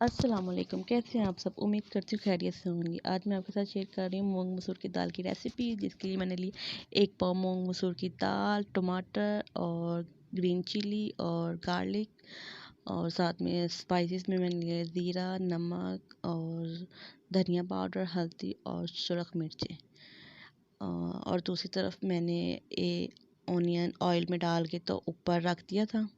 अस्सलाम वालेकुम। कैसे हैं आप सब? उम्मीद करती हूँ खैरियत से होंगी। आज मैं आपके साथ शेयर कर रही हूँ मूंग मसूर की दाल की रेसिपी, जिसके लिए मैंने ली 1 पाव मूंग मसूर की दाल, टमाटर और ग्रीन चिली और गार्लिक, और साथ में स्पाइसेस में मैंने लिया ज़ीरा, नमक और धनिया पाउडर, हल्दी और सुरख मिर्चें। और दूसरी तरफ मैंने ऑनियन ऑयल में डाल के तो ऊपर रख दिया था।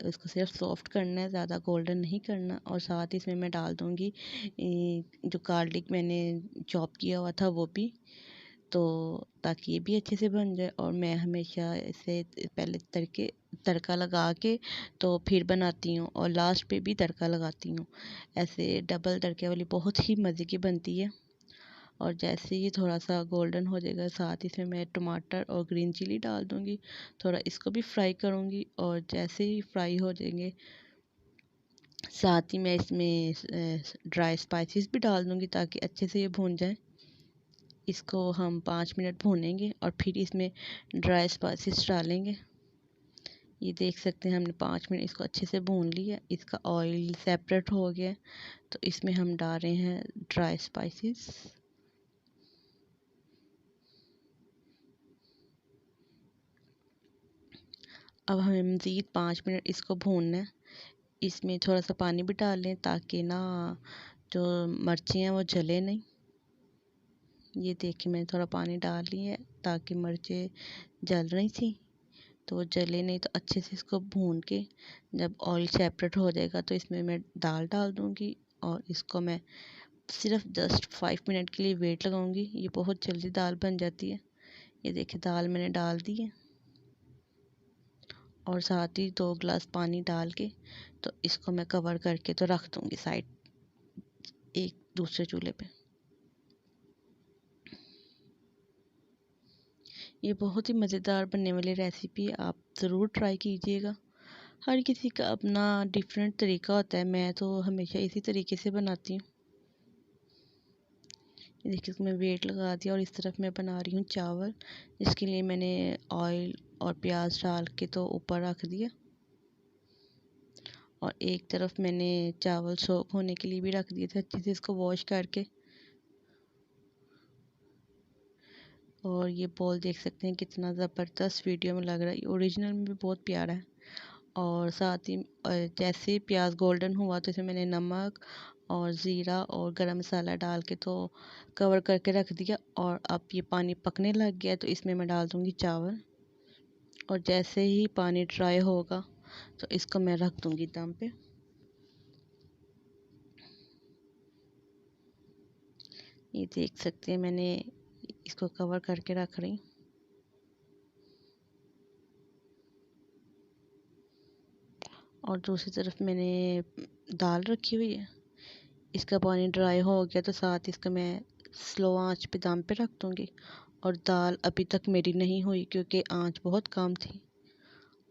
तो इसको सिर्फ सॉफ्ट करना है, ज़्यादा गोल्डन नहीं करना। और साथ ही इसमें मैं डाल दूँगी जो गार्लिक मैंने चॉप किया हुआ था वो भी, तो ताकि ये भी अच्छे से बन जाए। और मैं हमेशा इसे पहले तड़का लगा के तो फिर बनाती हूँ, और लास्ट पे भी तड़का लगाती हूँ। ऐसे डबल तड़के वाली बहुत ही मज़े की बनती है। और जैसे ये थोड़ा सा गोल्डन हो जाएगा, साथ ही इसमें मैं टमाटर और ग्रीन चिली डाल दूँगी। थोड़ा इसको भी फ्राई करूँगी, और जैसे ही फ्राई हो जाएंगे साथ ही मैं इसमें ड्राई स्पाइसेस भी डाल दूँगी, ताकि अच्छे से ये भून जाए। इसको हम 5 मिनट भूनेंगे और फिर इसमें ड्राई स्पाइसेस डालेंगे। ये देख सकते हैं हमने 5 मिनट इसको अच्छे से भून लिया, इसका ऑयल सेपरेट हो गया। तो इसमें हम डाल रहे हैं ड्राई स्पाइसेस। अब हमें मज़ीद 5 मिनट इसको भूनना है। इसमें थोड़ा सा पानी भी डाल लें, ताकि ना जो मिर्चें हैं वो जले नहीं। ये देखिए मैंने थोड़ा पानी डाल लिया है, ताकि मिर्चें जल रही थी तो वो जले नहीं। तो अच्छे से इसको भून के जब ऑयल सेपरेट हो जाएगा तो इसमें मैं दाल डाल दूँगी, और इसको मैं सिर्फ जस्ट 5 मिनट के लिए वेट लगाऊंगी। ये बहुत जल्दी दाल बन जाती है। ये देखिए दाल मैंने डाल दी है, और साथ ही 2 गिलास पानी डाल के तो इसको मैं कवर करके तो रख दूँगी साइड, एक दूसरे चूल्हे पे। ये बहुत ही मज़ेदार बनने वाली रेसिपी है, आप ज़रूर ट्राई कीजिएगा। हर किसी का अपना डिफरेंट तरीका होता है, मैं तो हमेशा इसी तरीके से बनाती हूँ। ये देखिए इसमें वेट लगा दिया, और इस तरफ मैं बना रही हूँ चावल, जिसके लिए मैंने ऑयल और प्याज डाल के तो ऊपर रख दिया। और एक तरफ मैंने चावल सोक होने के लिए भी रख दिए थे, अच्छे से इसको वॉश करके। और ये बॉल देख सकते हैं कितना ज़बरदस्त वीडियो में लग रहा है, ओरिजिनल में भी बहुत प्यारा है। और साथ ही जैसे प्याज गोल्डन हुआ तो इसमें मैंने नमक और ज़ीरा और गरम मसाला डाल के तो कवर करके रख दिया। और अब ये पानी पकने लग गया, तो इसमें मैं डाल दूँगी चावल। और जैसे ही पानी ड्राई होगा तो इसको मैं रख दूँगी दम पे। ये देख सकते हैं मैंने इसको कवर करके रख रही। और दूसरी तरफ मैंने दाल रखी हुई है, इसका पानी ड्राई हो गया तो साथ इसको मैं स्लो आंच पे दम पे रख दूँगी। और दाल अभी तक मेरी नहीं हुई, क्योंकि आंच बहुत कम थी।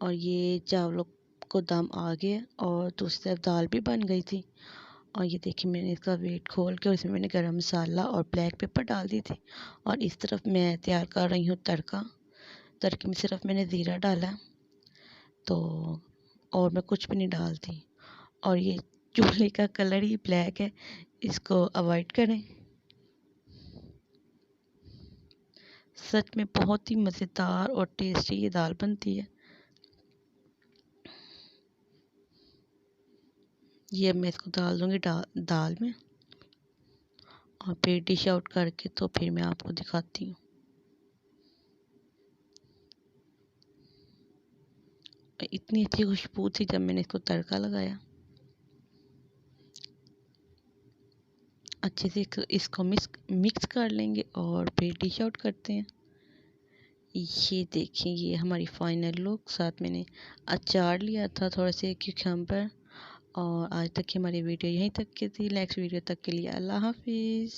और ये चावलों को दम आ गया, और दूसरी तरफ दाल भी बन गई थी। और ये देखिए मैंने इसका वेट खोल के, और इसमें मैंने गरम मसाला और ब्लैक पेपर डाल दी थी। और इस तरफ मैं तैयार कर रही हूँ तड़का। तड़के में सिर्फ मैंने ज़ीरा डाला, तो और मैं कुछ भी नहीं डालती। और ये चूल्हे का कलर ही ब्लैक है, इसको अवॉइड करें। सच में बहुत ही मज़ेदार और टेस्टी ये दाल बनती है। ये अब मैं इसको डाल दूँगी दाल में, और फिर डिश आउट करके तो फिर मैं आपको दिखाती हूँ। इतनी अच्छी खुशबू थी जब मैंने इसको तड़का लगाया। अच्छे से इसको मिक्स कर लेंगे, और फिर डिश आउट करते हैं। ये देखिए ये हमारी फाइनल लुक। साथ मैंने अचार लिया था थोड़ा से क्यूकम्बर। और आज तक की हमारी वीडियो यहीं तक की थी। नेक्स्ट वीडियो तक के लिए अल्लाह हाफिज़।